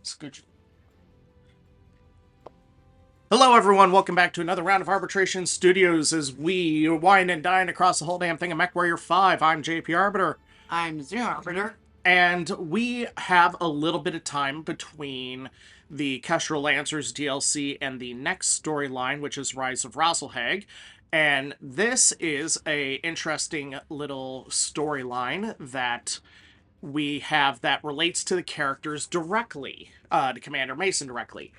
Scooch. Hello, everyone. Welcome back to another round of Arbitration Studios as we wine and dine across the whole damn thing of MechWarrior 5. I'm JP Arbiter. I'm Zero Arbiter. And we have a little bit of time between the Kestrel Lancers DLC and the next storyline, which is Rise of Rasselhag. And this is a interesting little storyline that we have that relates to the characters directly, to Commander Mason directly.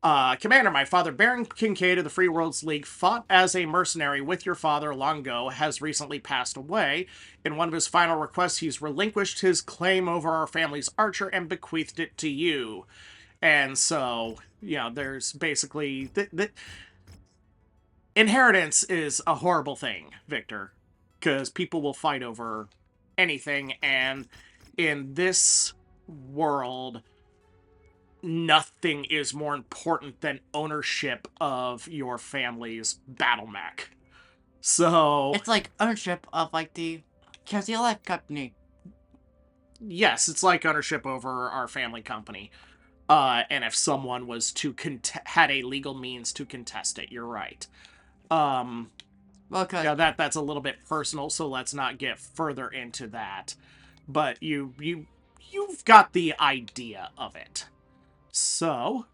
Commander, my father, Baron Kincaid of the Free Worlds League, fought as a mercenary with your father long ago, has recently passed away. In one of his final requests, he's relinquished his claim over our family's archer and bequeathed it to you. And so, there's basically... Inheritance is a horrible thing, Victor, because people will fight over anything, and in this world, nothing is more important than ownership of your family's battle mech. So it's like ownership of like the Cassie Life Company. Yes, it's like ownership over our family company. And if someone was to had a legal means to contest it, you're right. Well, yeah, that's a little bit personal, so let's not get further into that. But you've got the idea of it. So,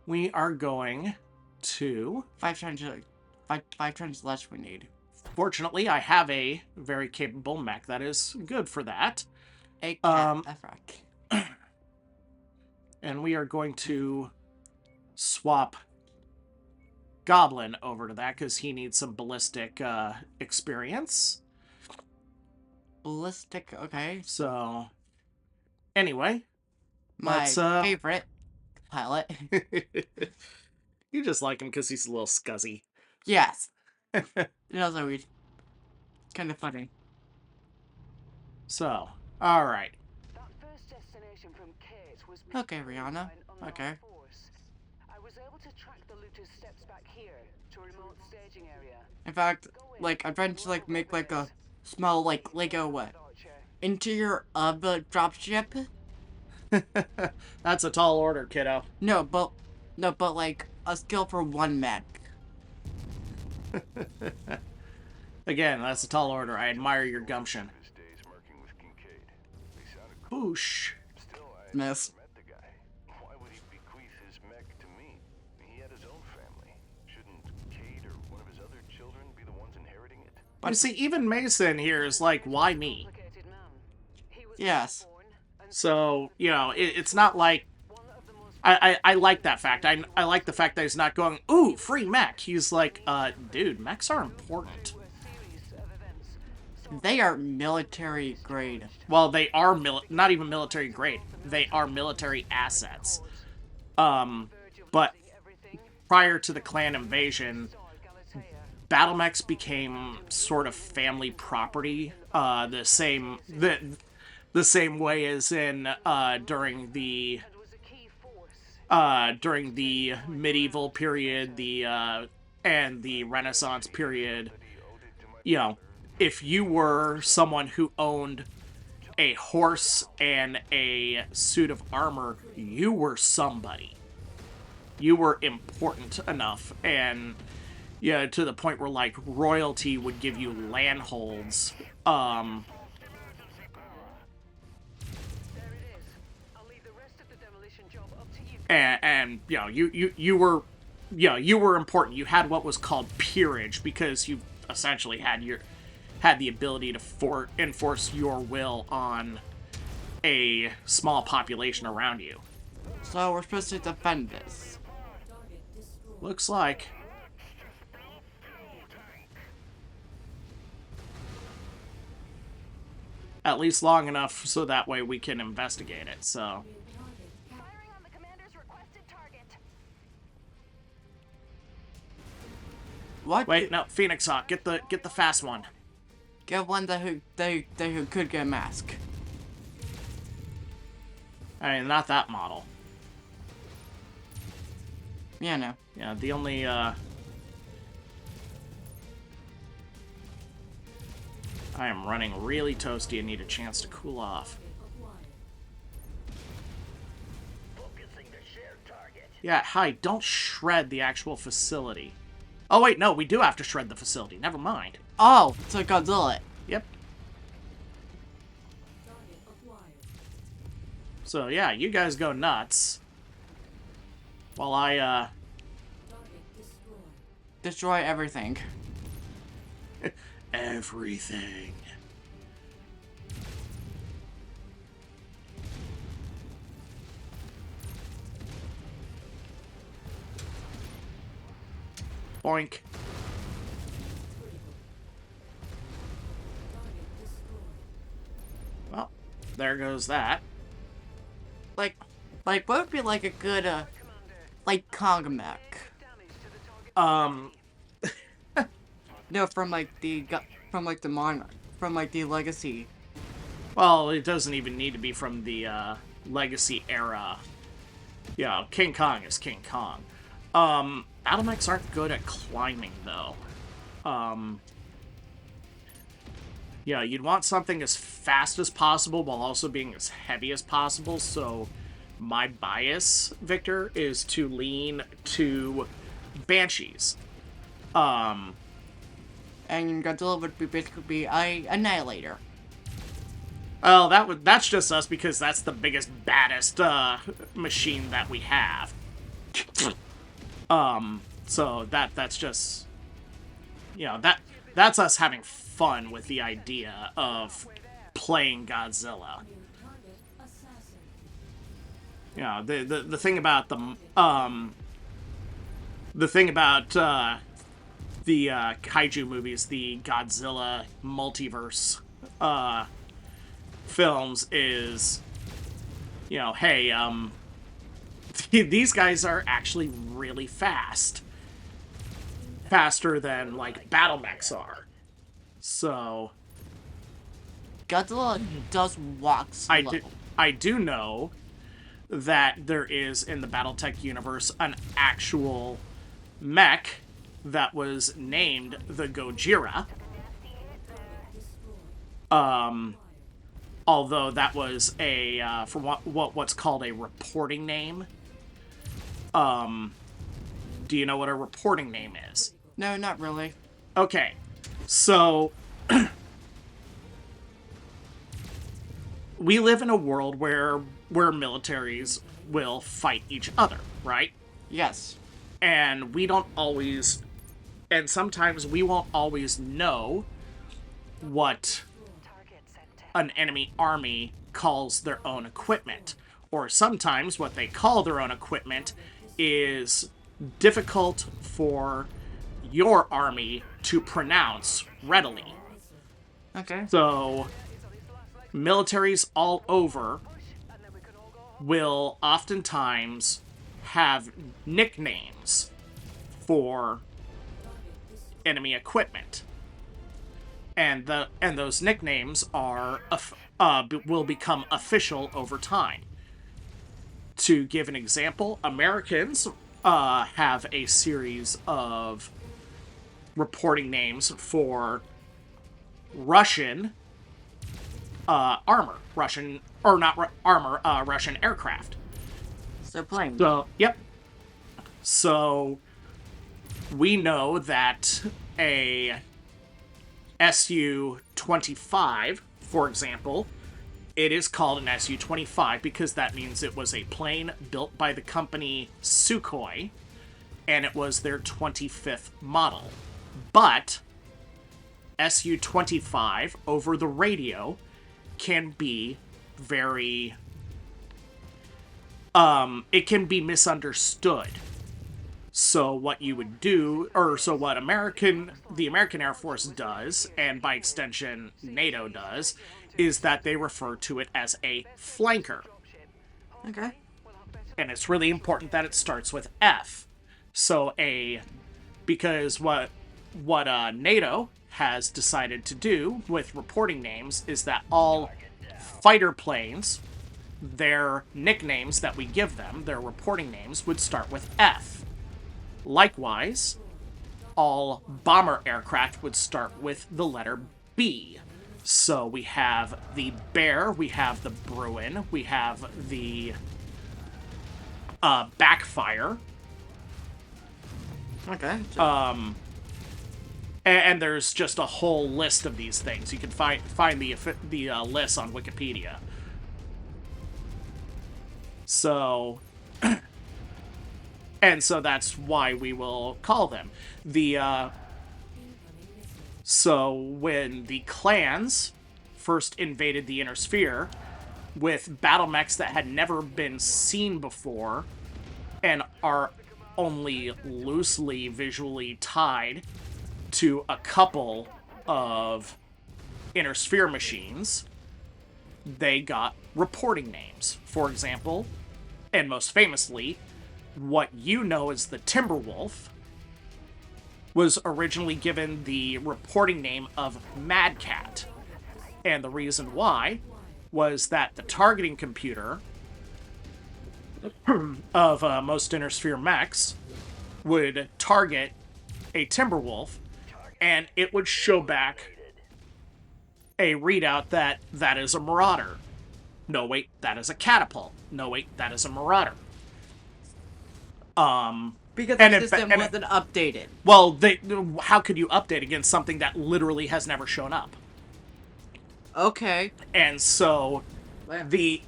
we are going to... Five times less we need. Fortunately, I have a very capable mech that is good for that. A cat effect. And we are going to swap Goblin over to that because he needs some ballistic experience. Ballistic, okay. So, anyway, my favorite pilot. You just like him because he's a little scuzzy. Yes. It also weird. It's kind of funny. So, all right. Okay, Rihanna. Okay. I was able to track the looter's steps back here to a remote staging area. In fact, like I'm trying to like make like a small like Lego interior of a dropship. That's a tall order, kiddo. No, but like a skill for one mech. Again, that's a tall order. I admire your gumption. Boosh. Miss. Why would he bequeath his mech to me? He had his own family. Shouldn't Cade or one of his other children be the ones inheriting it? But you see, even Mason here is like, why me? Yes. So, it's not like... I like that fact. I like the fact that he's not going, ooh, free mech. He's like, dude, mechs are important. They are military grade. Well, they are not even military grade. They are military assets. But prior to the clan invasion, battle mechs became sort of family property. The same way as in during the medieval period, and the Renaissance period. If you were someone who owned a horse and a suit of armor, you were somebody. You were important enough, and to the point where like royalty would give you landholds. And you were important. You had what was called peerage because you essentially had the ability to enforce your will on a small population around you. So we're supposed to defend this. Looks like. At least long enough so that way we can investigate it, so... What? Wait, no, Phoenix Hawk, get the fast one. Get one who could get a mask. I mean, not that model. Yeah, no. Yeah, the only I am running really toasty and need a chance to cool off. Yeah, hi, don't shred the actual facility. Oh, wait, no, we do have to shred the facility. Never mind. Oh, so Godzilla. Yep. So, yeah, you guys go nuts. While I, Destroy everything. everything. Boink. Well, there goes that. Like, what would be like a good, like, Kong mech? Um, No, from like the Monarch, from like the Legacy. well, it doesn't even need to be from the, Legacy era. Yeah, King Kong is King Kong. Battlemechs aren't good at climbing, though. Yeah, you'd want something as fast as possible while also being as heavy as possible, so my bias, Victor, is to lean to Banshees. And Godzilla would basically be a Annihilator. Well, that's just us because that's the biggest, baddest machine that we have. So that's just, that's us having fun with the idea of playing Godzilla. The thing about the thing about the kaiju movies, the Godzilla multiverse films is, hey, these guys are actually really fast. Faster than, like, battle mechs are. So, Godzilla does walk slow. I do know that there is, in the Battletech universe, an actual mech that was named the Gojira. Although that was a, for what's called a reporting name. Do you know what a reporting name is? No, not really. Okay, so we live in a world where militaries will fight each other, right? Yes. And we don't always, and sometimes we won't always know what an enemy army calls their own equipment. Or sometimes what they call their own equipment is difficult for your army to pronounce readily. Okay. So, militaries all over will oftentimes have nicknames for enemy equipment. And those nicknames are will become official over time. To give an example, Americans have a series of reporting names for Russian armor, Russian or not armor, Russian aircraft. So plain. So, yep. So we know that a Su-25, for example, it is called an Su-25 because that means it was a plane built by the company Sukhoi, and it was their 25th model. But Su-25 over the radio can be very it can be misunderstood. So what you would do, or so what the American Air Force does, and by extension NATO does, is that they refer to it as a flanker. Okay. And it's really important that it starts with F. So because what NATO has decided to do with reporting names is that all fighter planes, their nicknames that we give them, their reporting names, would start with F. Likewise, all bomber aircraft would start with the letter B. So we have the Bear, we have the Bruin, we have the backfire. Okay. And there's just a whole list of these things. You can find the list on Wikipedia. So, and so that's why we will call them the. So when the clans first invaded the Inner Sphere with battle mechs that had never been seen before and are only loosely visually tied to a couple of Inner Sphere machines, they got reporting names. For example, and most famously, what you know as the Timberwolf was originally given the reporting name of Mad Cat. And the reason why was that the targeting computer of most Inner Sphere mechs would target a Timberwolf, and it would show back a readout that is a Marauder. No, wait, that is a Catapult. No, wait, that is a Marauder. Because and the it- system and it- wasn't updated. Well, how could you update against something that literally has never shown up? Okay. And so the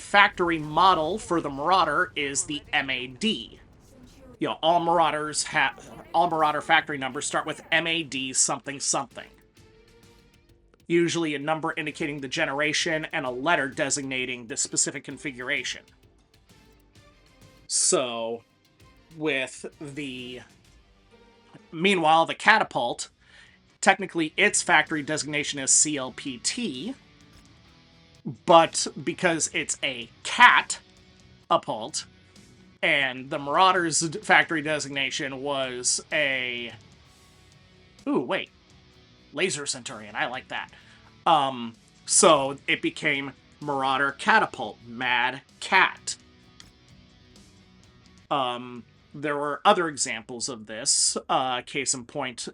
factory model for the Marauder is the MAD. You know, all Marauder factory numbers start with MAD something something. Usually a number indicating the generation and a letter designating the specific configuration. So, meanwhile, the Catapult, technically its factory designation is CLPT, but because it's a cat-apult, and the Marauder's factory designation was a... Ooh, wait. Laser Centurion, I like that. So it became Marauder Catapult, Mad Cat. There were other examples of this. Case in point,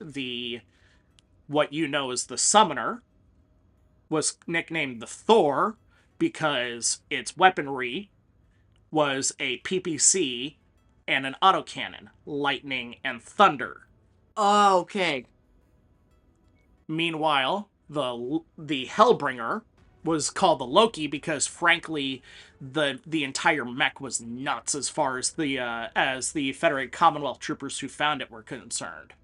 what you know as the Summoner was nicknamed the Thor because its weaponry was a PPC and an autocannon, lightning and thunder. Okay. Meanwhile, the Hellbringer was called the Loki because, frankly, the entire mech was nuts as far as the Federated Commonwealth troopers who found it were concerned.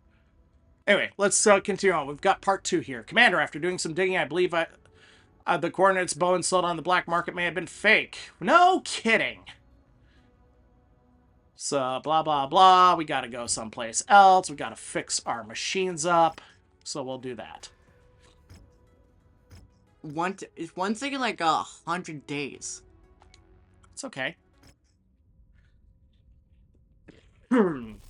Anyway, let's continue on. We've got part 2 here. Commander, after doing some digging, I believe the coordinates Bowen sold on the black market may have been fake. No kidding. So, blah, blah, blah. We gotta go someplace else. We gotta fix our machines up. So we'll do that. It's one taking like 100 days. It's okay. And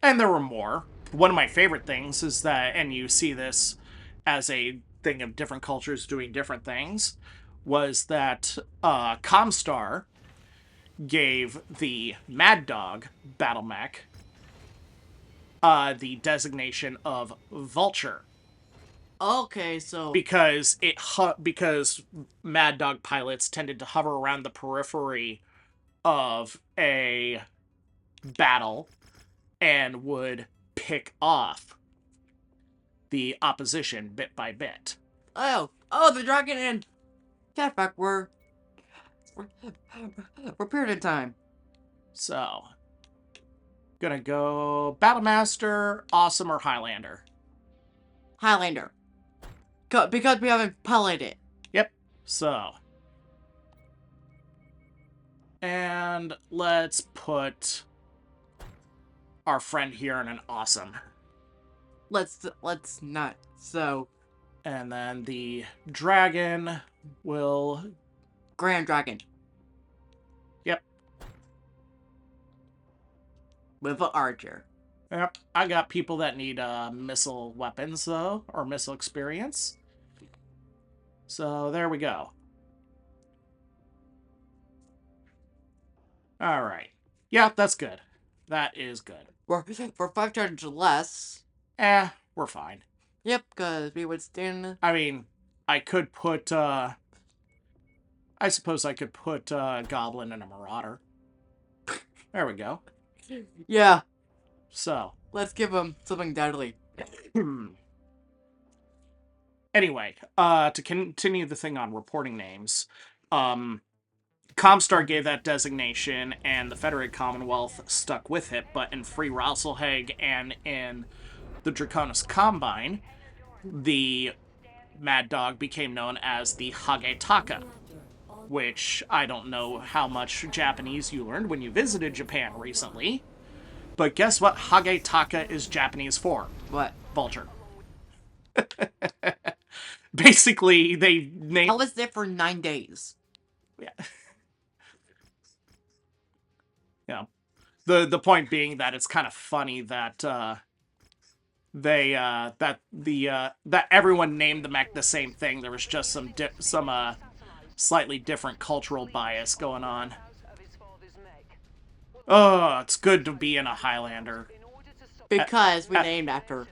there were more. One of my favorite things is that, and you see this as a thing of different cultures doing different things, was that Comstar gave the Mad Dog battle mech the designation of Vulture. Okay, so Because because Mad Dog pilots tended to hover around the periphery of a battle and would pick off the opposition bit by bit. the dragon and Catback were period in time. So, gonna go Battlemaster, Awesome, or Highlander. Highlander. Because we haven't piloted it. Yep. So, and let's put our friend here in an Awesome. Let's not. So, And then the dragon will... Grand Dragon. Yep. With an archer. Yep. I got people that need missile weapons, though, or missile experience. So there we go. All right. Yeah, that's good. That is good. For 5 charges less. We're fine. Yep, because we would stand. I mean, I could put I suppose I could put a Goblin and a Marauder. There we go. Yeah, So, let's give him something deadly. anyway, to continue the thing on reporting names, Comstar gave that designation, and the Federated Commonwealth stuck with it, but in Free Rosselhag and in the Draconis Combine, the Mad Dog became known as the Hagetaka, which I don't know how much Japanese you learned when you visited Japan recently, but guess what Hagetaka is Japanese for? What? Vulture. Basically, they named... I was there for 9 days. Yeah. Yeah. The point being that it's kind of funny that that everyone named the mech the same thing. There was just some slightly different cultural bias going on. Oh, it's good to be in a Highlander. Because we named after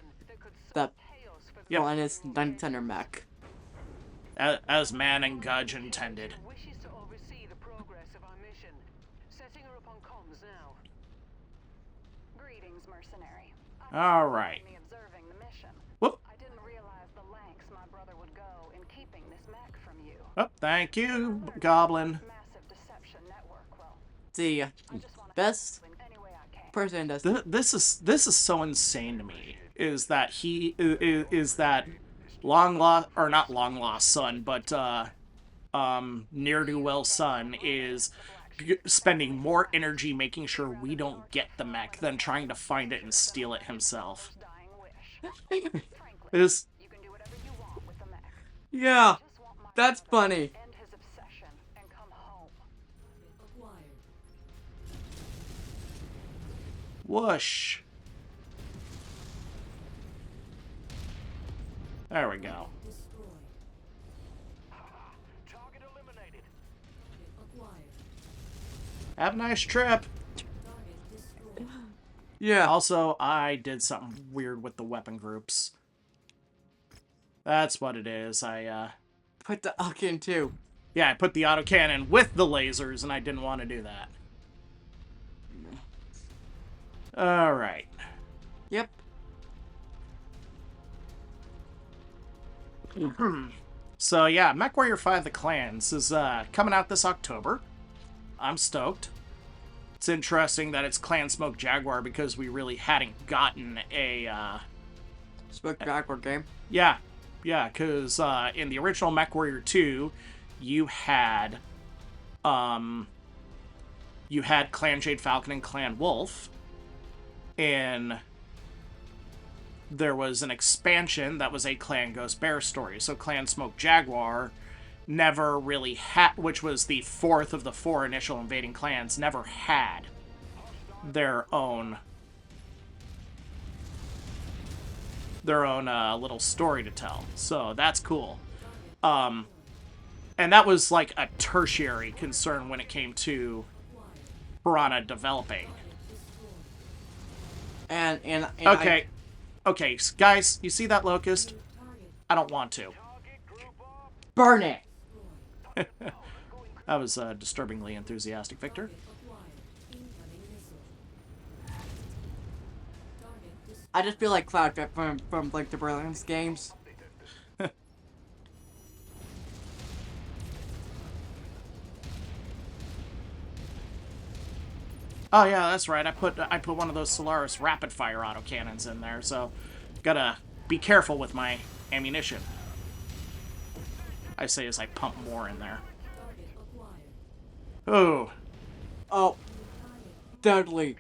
the Yep. planet's 9 mech. As Man and Gudge intended. Wishes to oversee the progress of our mission. Setting her up on comms now. Greetings, mercenary. All right. Me observing the mission. Whoop. I didn't realize the lengths my brother would go in keeping this mech from you. Oh, thank you, Goblin. Massive deception network. Well, The I just want to best any way I can. person does. This is so insane to me. Is that he is that long lost, or not long lost son, but ne'er do well son is spending more energy making sure we don't get the mech than trying to find it and steal it himself. Dying wish. Frankly, Is you can do whatever you want with the mech. Yeah, Just want my that's brother to funny. End his obsession and come home. whoosh. There we go. Target eliminated. Have a nice trip. Yeah. Also, I did something weird with the weapon groups. That's what it is. Put the Uck in too. Yeah, I put the autocannon with the lasers, and I didn't want to do that. Alright. Yep. So yeah, MechWarrior 5 The Clans is coming out this October. I'm stoked. It's interesting that it's Clan Smoke Jaguar because we really hadn't gotten a... Smoke backward game. Yeah, because in the original MechWarrior 2, you had Clan Jade Falcon and Clan Wolf. And there was an expansion that was a Clan Ghost Bear story. So Clan Smoke Jaguar never really had, which was the fourth of the 4 initial invading clans, never had their own little story to tell. So that's cool. And that was like a tertiary concern when it came to Piranha developing. And Okay. Okay, guys, you see that locust? I don't want to. burn it. That was disturbingly enthusiastic, Victor. I just feel like Cloud from like the Brilliance games. Oh yeah, that's right. I put one of those Solaris rapid fire autocannons in there, so gotta be careful with my ammunition. I say as I pump more in there. Oh, Oh, deadly.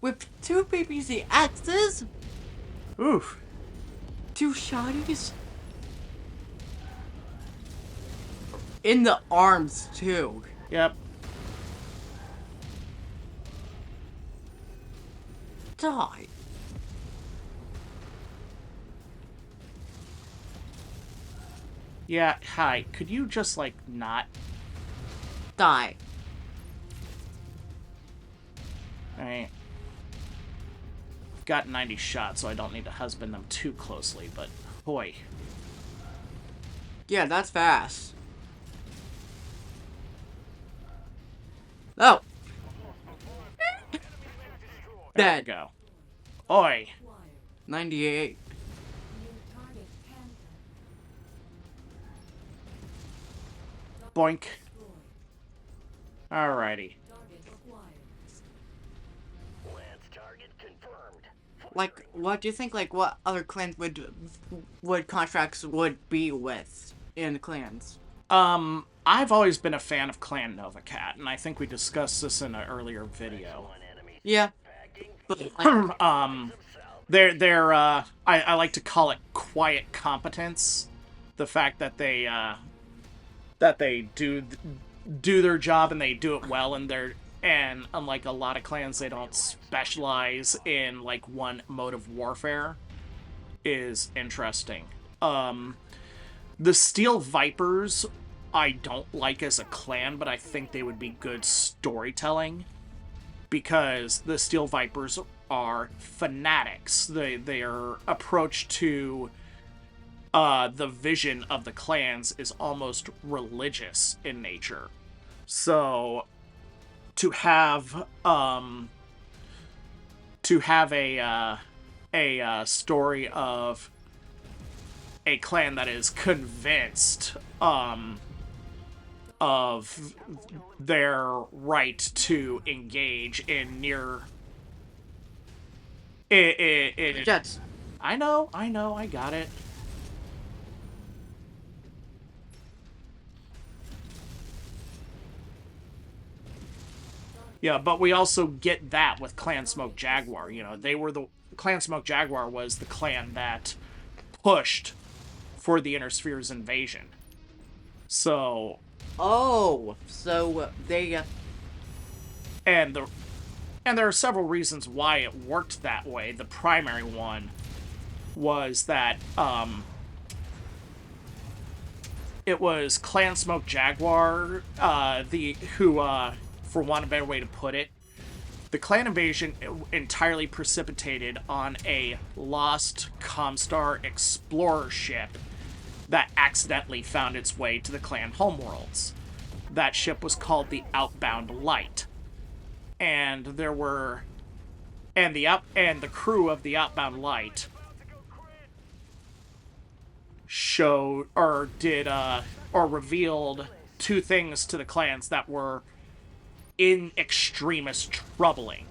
With 2 PPC axes, oof. 2 shotties, in the arms too. Yep. Die. Yeah. Hi. Could you just like not? Die. Alright. Got 90 shots, so I don't need to husband them too closely, but boy. Yeah, that's fast. Oh, There we dead. go. Oi. 98. Boink. Alrighty. Lance target confirmed. Like, what do you think? Like, what other clans would contracts would be with in clans? I've always been a fan of Clan Nova Cat, and I think we discussed this in an earlier video. Yeah, but like, I like to call it quiet competence. The fact that they do their job and they do it well, and unlike a lot of clans, they don't specialize in like one mode of warfare is interesting. The Steel Vipers I don't like as a clan, but I think they would be good storytelling because the Steel Vipers are fanatics. Their approach to the vision of the clans is almost religious in nature. So to have a story of a clan that is convinced of their right to engage in near it. Jets. I know, I got it. Yeah, but we also get that with Clan Smoke Jaguar. You know, they were the Clan Smoke Jaguar was the clan that pushed for the Inner Sphere's invasion. So, Oh, so they. and the and there are several reasons why it worked that way. The primary one was that it was Clan Smoke Jaguar, the who, for want of a better way to put it, the clan invasion entirely precipitated on a lost Comstar explorer ship that accidentally found its way to the clan homeworlds. That ship was called the Outbound Light, and there were and the crew of the Outbound Light showed or did or revealed two things to the clans that were in extremis troubling.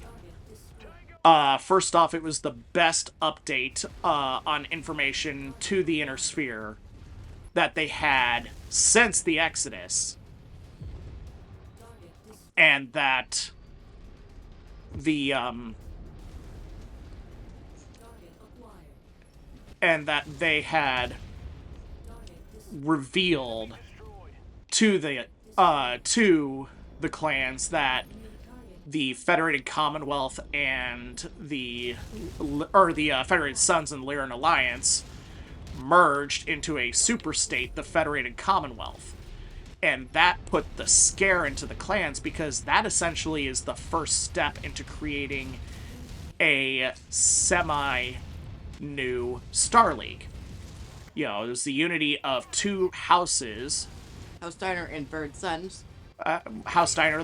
First off, it was the best update on information to the Inner Sphere that they had since the Exodus, and that the and that they had revealed to the clans that the Federated Commonwealth and the Federated Sons and Lyran Alliance merged into a super state, the Federated Commonwealth. And that put the scare into the clans because that essentially is the first step into creating a semi new Star League. You know, there's the unity of two houses, House Steiner and Bird Sons. House Steiner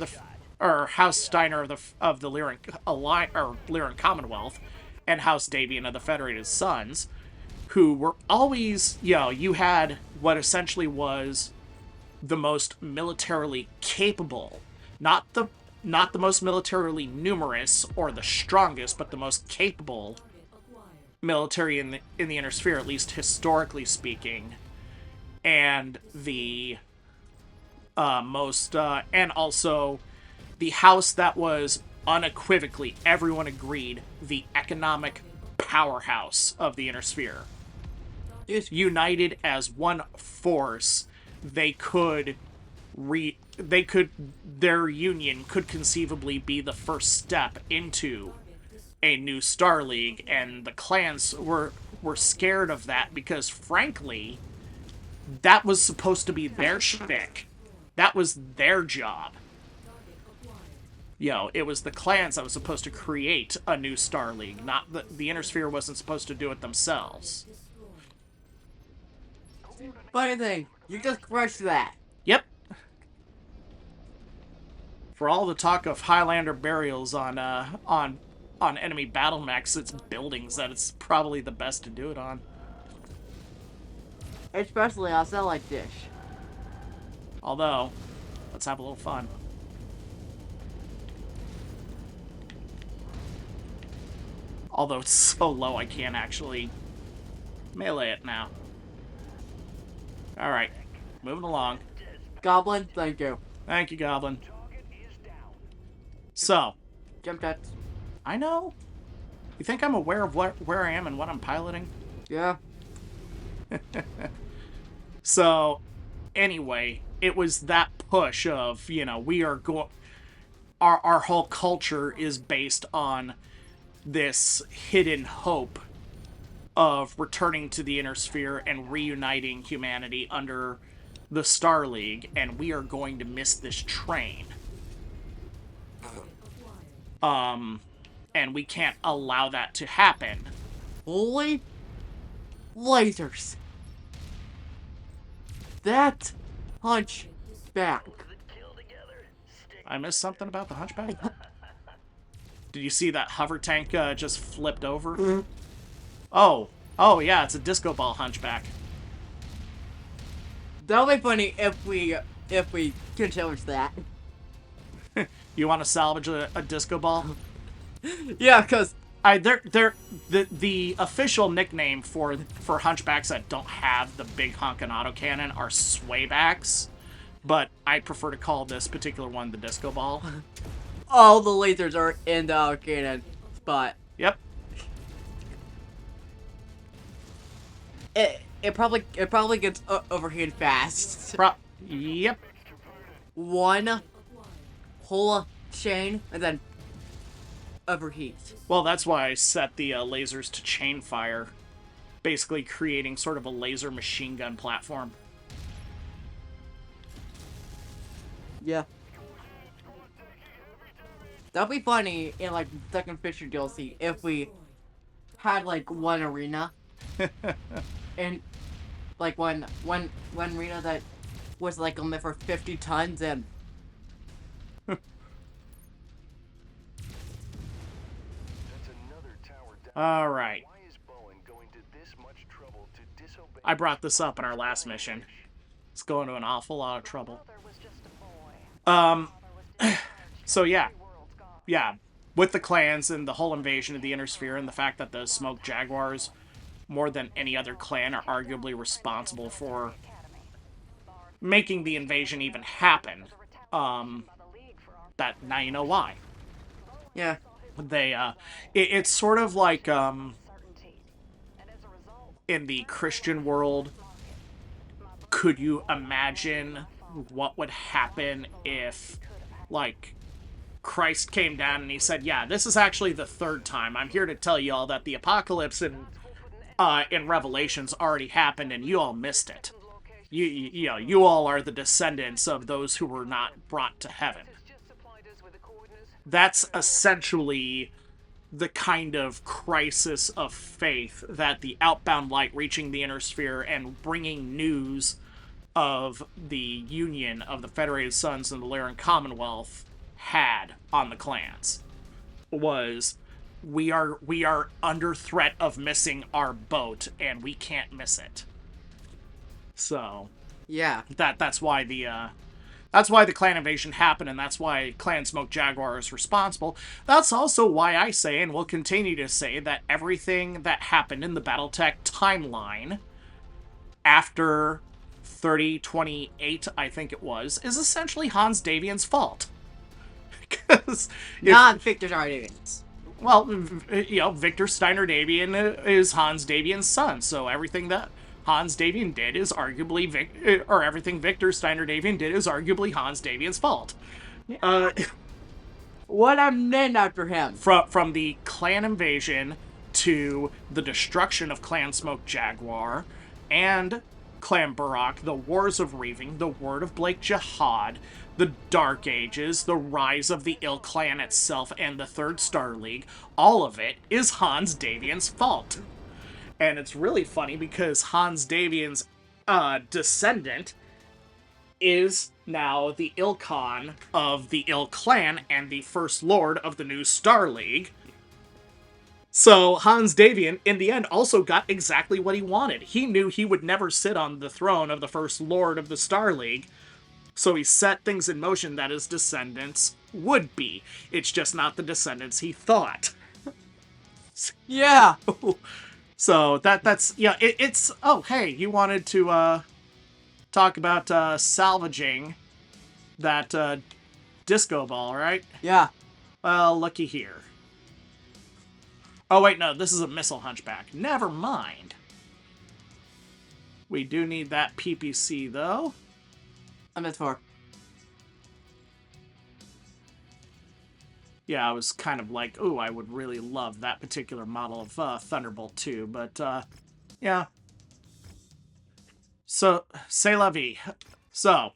House Steiner of the Lyran Lyran Commonwealth, and House Davian of the Federated Sons, who were always, you know, you had what essentially was the most militarily capable, not the most militarily numerous or the strongest, but the most capable military in the Inner Sphere, at least historically speaking, and the and also the house that was unequivocally, everyone agreed, the economic powerhouse of the Inner Sphere. United as one force, their union could conceivably be the first step into a new Star League, and the clans were scared of that because, frankly, that was supposed to be their shtick. That was their job. You know, it was the clans that was supposed to create a new Star League, not the Inner Sphere wasn't supposed to do it themselves. Funny thing, you just crushed that. Yep. For all the talk of Highlander burials on enemy battle mechs, it's buildings that it's probably the best to do it on. Especially on satellite dish. Although, let's have a little fun. Although it's so low, I can't actually melee it now. Alright, moving along. Goblin, thank you. Thank you, Goblin. So, Jump jets. I know. You think I'm aware of where I am and what I'm piloting? Yeah. So, anyway, it was that push of, we are going... Our whole culture is based on this hidden hope of returning to the Inner Sphere and reuniting humanity under the Star League, and we are going to miss this train. And we can't allow that to happen. Holy lasers. That hunchback. I missed something about the Hunchback? Did you see that hover tank just flipped over? Mm-hmm. Oh yeah, it's a disco ball Hunchback. That'll be funny if we can challenge that. You want to salvage a disco ball? Yeah, cause The official nickname for Hunchbacks that don't have the big honkin' autocannon are swaybacks, but I prefer to call this particular one the disco ball. all the lasers are in the cannon spot. Yep. It probably gets overheated fast. Yep. One whole chain and then overheats. Well, that's why I set the lasers to chain fire, basically creating sort of a laser machine gun platform. Yeah. That'd be funny in like second Fisher DLC if we had like one arena and like one arena that was like only for 50 tons and All right. I brought this up in our last mission. It's going to an awful lot of trouble. So yeah. With the clans and the whole invasion of the Inner Sphere and the fact that the Smoke Jaguars, more than any other clan, are arguably responsible for making the invasion even happen. That now you know why. yeah. It's sort of like, in the Christian world, could you imagine what would happen if, like, Christ came down and he said, yeah, this is actually the third time. I'm here to tell you all that the apocalypse in Revelations already happened and you all missed it. You all are the descendants of those who were not brought to heaven. That's essentially the kind of crisis of faith that the outbound light reaching the Inner Sphere and bringing news of the union of the Federated Sons and the Lyran Commonwealth had on the clans was we are under threat of missing our boat and we can't miss it. So Yeah. that's why the clan invasion happened, and that's why Clan Smoke Jaguar is responsible. That's also why I say, and will continue to say, that everything that happened in the Battletech timeline after 3028, I think it was, is essentially Hans Davian's fault. Because Not Victor Davians. well, Victor Steiner Davian is Hans Davian's son, so everything that Hans Davian did is arguably everything Victor Steiner Davian did is arguably Hans Davian's fault. What I'm named after him. From the clan invasion to the destruction of Clan Smoke Jaguar and Clan Barak, the Wars of Reaving, the Word of Blake Jihad, the Dark Ages, the rise of the Ill Clan itself, and the Third Star League, all of it is Hans Davian's fault. And it's really funny because Hans Davian's descendant is now the Ilkhan of the Ill Clan and the First Lord of the new Star League. So Hans Davian, in the end, also got exactly what he wanted. He knew he would never sit on the throne of the First Lord of the Star League, so he set things in motion that his descendants would be. It's just not the descendants he thought. Yeah. So that's yeah. It's oh hey, you wanted to talk about salvaging that disco ball, right? Yeah. Well, looky here. Oh wait, no, this is a missile hunchback. Never mind. We do need that PPC though. I'm at 4. Yeah, I was kind of like, ooh, I would really love that particular model of Thunderbolt 2, but yeah. So, c'est la vie. So,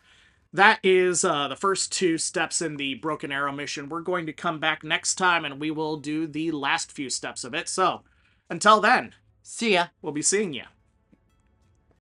that is the first 2 steps in the Broken Arrow mission. We're going to come back next time and we will do the last few steps of it. So, until then, See ya. we'll be seeing you.